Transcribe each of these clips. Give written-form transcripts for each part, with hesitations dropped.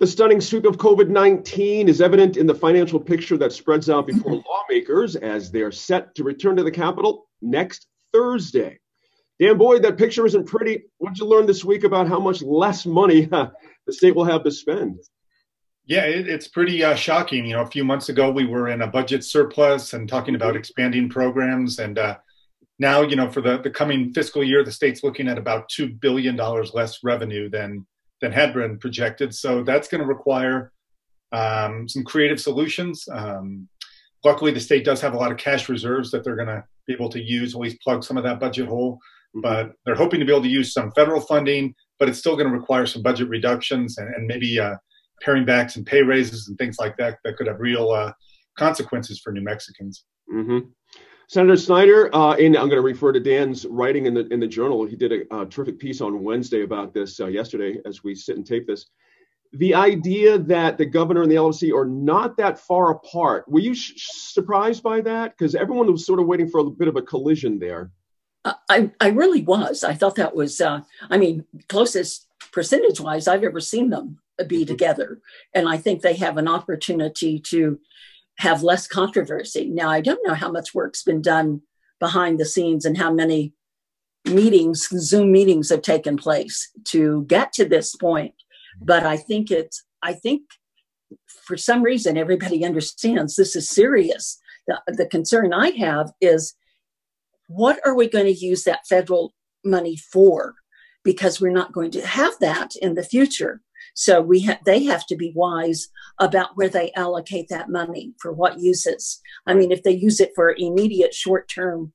The stunning sweep of COVID-19 is evident in the financial picture that spreads out before lawmakers as they're set to return to the Capitol next Thursday. Dan Boyd, that picture isn't pretty. What did you learn this week about how much less money the state will have to spend? Yeah, it's pretty shocking. You know, a few months ago, we were in a budget surplus and talking about expanding programs. And now, you know, for the coming fiscal year, the state's looking at about $2 billion less revenue than had been projected. So that's going to require some creative solutions. Luckily, the state does have a lot of cash reserves that they're going to be able to use, at least plug some of that budget hole. But they're hoping to be able to use some federal funding, but it's still going to require some budget reductions and maybe paring back some pay raises and things like that that could have real consequences for New Mexicans. Senator Snyder, and I'm going to refer to Dan's writing in the Journal. He did a terrific piece on Wednesday about this yesterday as we sit and tape this. The idea that the governor and the LFC are not that far apart, were you surprised by that? Because everyone was sort of waiting for a bit of a collision there. I really was. I thought that was, closest percentage-wise I've ever seen them be together. And I think they have an opportunity to have less controversy. Now, I don't know how much work's been done behind the scenes and how many meetings, Zoom meetings have taken place to get to this point. But I think for some reason, everybody understands this is serious. The concern I have is, what are we going to use that federal money for? Because we're not going to have that in the future. So they have to be wise about where they allocate that money for what uses. I mean, if they use it for immediate short-term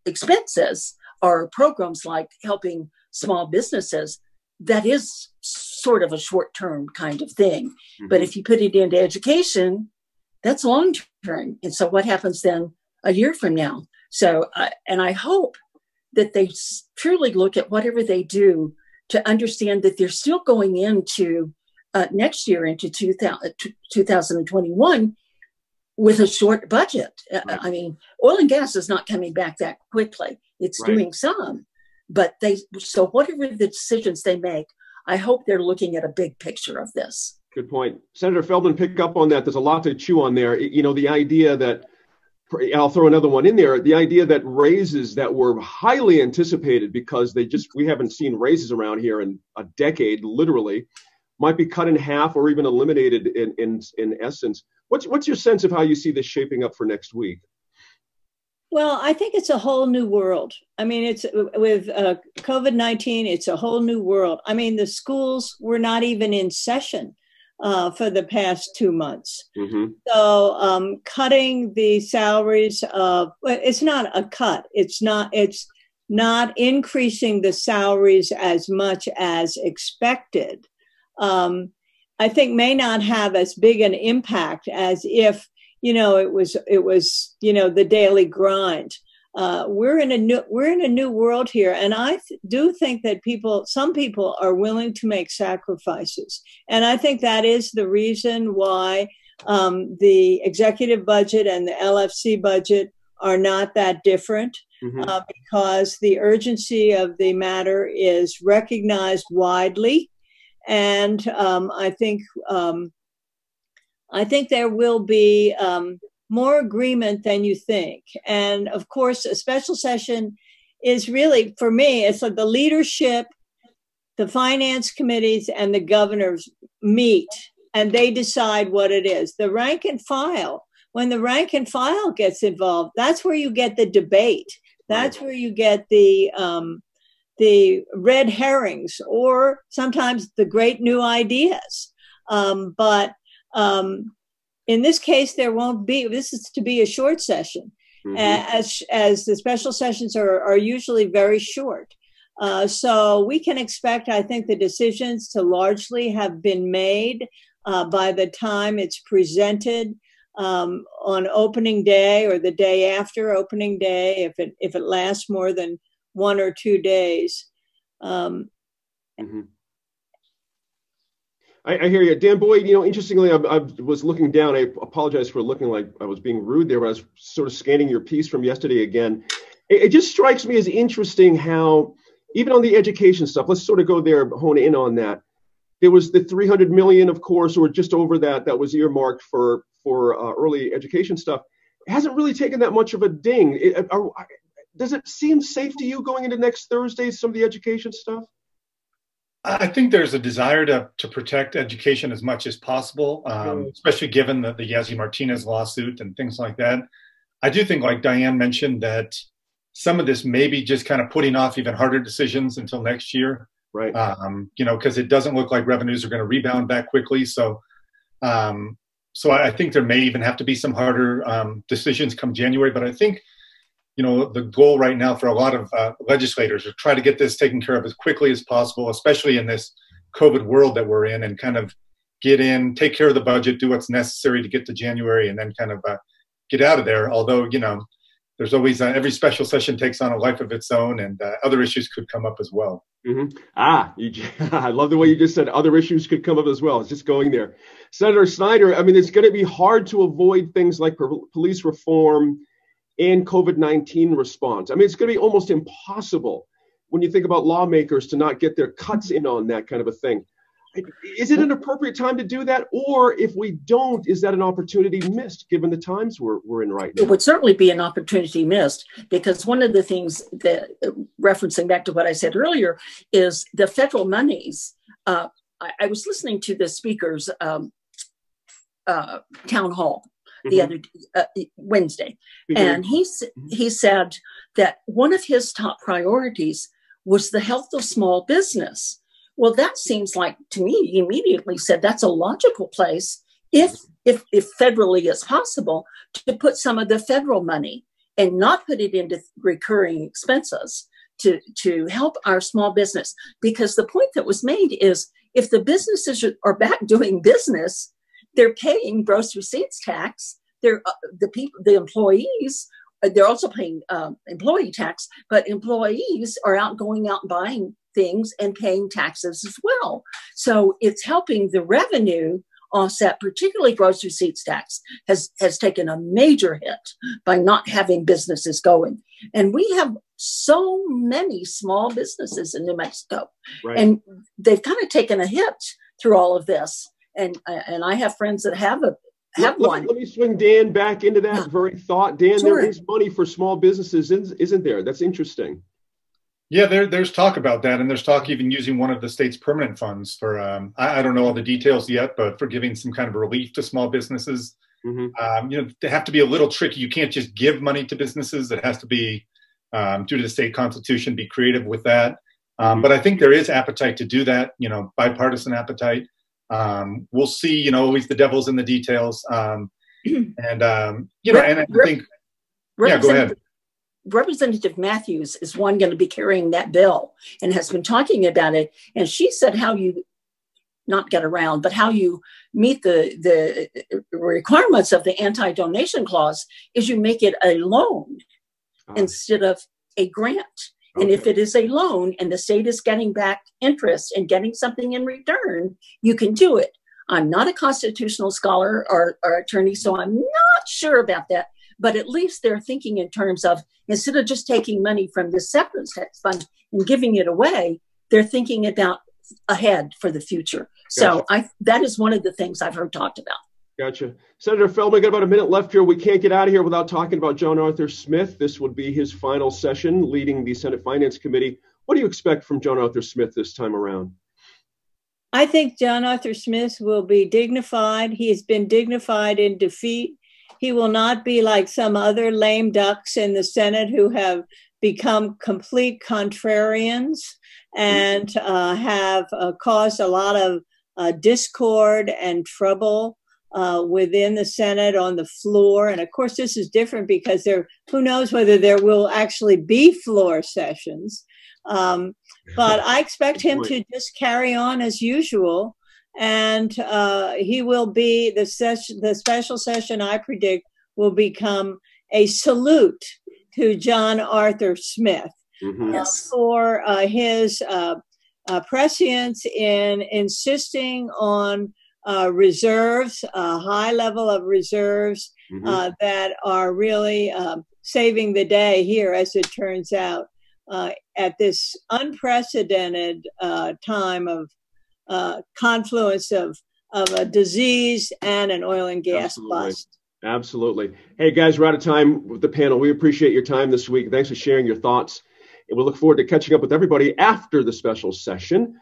expenses or programs like helping small businesses, that is sort of a short-term kind of thing. But if you put it into education, that's long-term. And so what happens then a year from now? So, and I hope that they truly look at whatever they do to understand that they're still going into next year, into 2021, with a short budget. I mean, oil and gas is not coming back that quickly. It's doing some, but so whatever the decisions they make, I hope they're looking at a big picture of this. Good point. Senator Feldman, pick up on that. There's a lot to chew on there. You know, the idea that, I'll throw another one in there, the idea that raises that were highly anticipated because we haven't seen raises around here in a decade, literally, might be cut in half or even eliminated in essence. What's your sense of how you see this shaping up for next week? Well, I think it's a whole new world. I mean, it's with COVID-19, it's a whole new world. I mean, the schools were not even in session for the past 2 months. So cutting the salaries it's not a cut. It's not increasing the salaries as much as expected. I think may not have as big an impact as if, you know, it was, you know, the daily grind. We're in a new world here. And I do think that some people are willing to make sacrifices. And I think that is the reason why the executive budget and the LFC budget are not that different, because the urgency of the matter is recognized widely. And I think there will be more agreement than you think. And of course, a special session is really, for me, it's like the leadership, the finance committees, and the governors meet and they decide what it is. The rank and file, when the rank and file gets involved, that's where you get the debate. That's where you get the red herrings or sometimes the great new ideas. But in this case, there won't be. This is to be a short session, as the special sessions are usually very short. So we can expect, I think, the decisions to largely have been made by the time it's presented on opening day or the day after opening day, if it lasts more than 1 or 2 days. I hear you. Dan Boyd, you know, interestingly, I was looking down. I apologize for looking like I was being rude there, but I was sort of scanning your piece from yesterday again. It just strikes me as interesting how, even on the education stuff, let's sort of go there, hone in on that. There was the 300 million, of course, or just over that, that was earmarked for early education stuff. It hasn't really taken that much of a ding. Does it seem safe to you going into next Thursday, some of the education stuff? I think there's a desire to protect education as much as possible, especially given the Yazzie Martinez lawsuit and things like that. I do think, like Diane mentioned, that some of this may be just kind of putting off even harder decisions until next year. Right. Because it doesn't look like revenues are going to rebound back quickly. So I think there may even have to be some harder decisions come January. But I think, the goal right now for a lot of legislators is try to get this taken care of as quickly as possible, especially in this COVID world that we're in, and kind of get in, take care of the budget, do what's necessary to get to January, and then kind of get out of there. Although, there's always every special session takes on a life of its own, and other issues could come up as well. Mm-hmm. I love the way you just said other issues could come up as well. It's just going there. Senator Snyder, I mean, it's going to be hard to avoid things like police reform and COVID-19 response. I mean, it's going to be almost impossible when you think about lawmakers to not get their cuts in on that kind of a thing. Is it an appropriate time to do that? Or if we don't, is that an opportunity missed given the times we're in right now? It would certainly be an opportunity missed, because one of the things that, referencing back to what I said earlier, is the federal monies. I was listening to the speaker's town hall the other Wednesday, and he said that one of his top priorities was the health of small business. Well, that seems like, to me, he immediately said that's a logical place, if federally is possible, to put some of the federal money and not put it into recurring expenses to help our small business. Because the point that was made is, if the businesses are back doing business, they're paying gross receipts tax. The employees, they're also paying employee tax, but employees are going out and buying things and paying taxes as well. So it's helping the revenue offset, particularly gross receipts tax has taken a major hit by not having businesses going. And we have so many small businesses in New Mexico, right, and they've kind of taken a hit through all of this. And I have friends that have one. Let me swing Dan back into that very thought. Dan, sure. There is money for small businesses, isn't there? That's interesting. Yeah, there's talk about that, and there's talk even using one of the state's permanent funds for, I don't know all the details yet, but for giving some kind of relief to small businesses. Mm-hmm. They have to be a little tricky. You can't just give money to businesses. It has to be, due to the state constitution, be creative with that. But I think there is appetite to do that, bipartisan appetite. We'll see, always the devil's in the details. And I think, yeah, go ahead. Representative Matthews is one going to be carrying that bill and has been talking about it. And she said how you not get around, but how you meet the requirements of the anti-donation clause is you make it a loan instead of a grant. Okay. And if it is a loan and the state is getting back interest and getting something in return, you can do it. I'm not a constitutional scholar or attorney, so I'm not sure about that. But at least they're thinking in terms of, instead of just taking money from the separate tax fund and giving it away, they're thinking about ahead for the future. Gotcha. So that is one of the things I've heard talked about. Gotcha. Senator Feldman, got about a minute left here. We can't get out of here without talking about John Arthur Smith. This would be his final session leading the Senate Finance Committee. What do you expect from John Arthur Smith this time around? I think John Arthur Smith will be dignified. He has been dignified in defeat. He will not be like some other lame ducks in the Senate who have become complete contrarians and have caused a lot of discord and trouble within the Senate on the floor. And of course, this is different because who knows whether there will actually be floor sessions. But I expect him to just carry on as usual. And he will be, the special session, I predict, will become a salute to John Arthur Smith for his prescience in insisting on reserves, a high level of reserves that are really saving the day here, as it turns out, at this unprecedented time of confluence of a disease and an oil and gas Absolutely. bust. Absolutely. Hey, guys, we're out of time with the panel. We appreciate your time this week. Thanks for sharing your thoughts. And we'll look forward to catching up with everybody after the special session.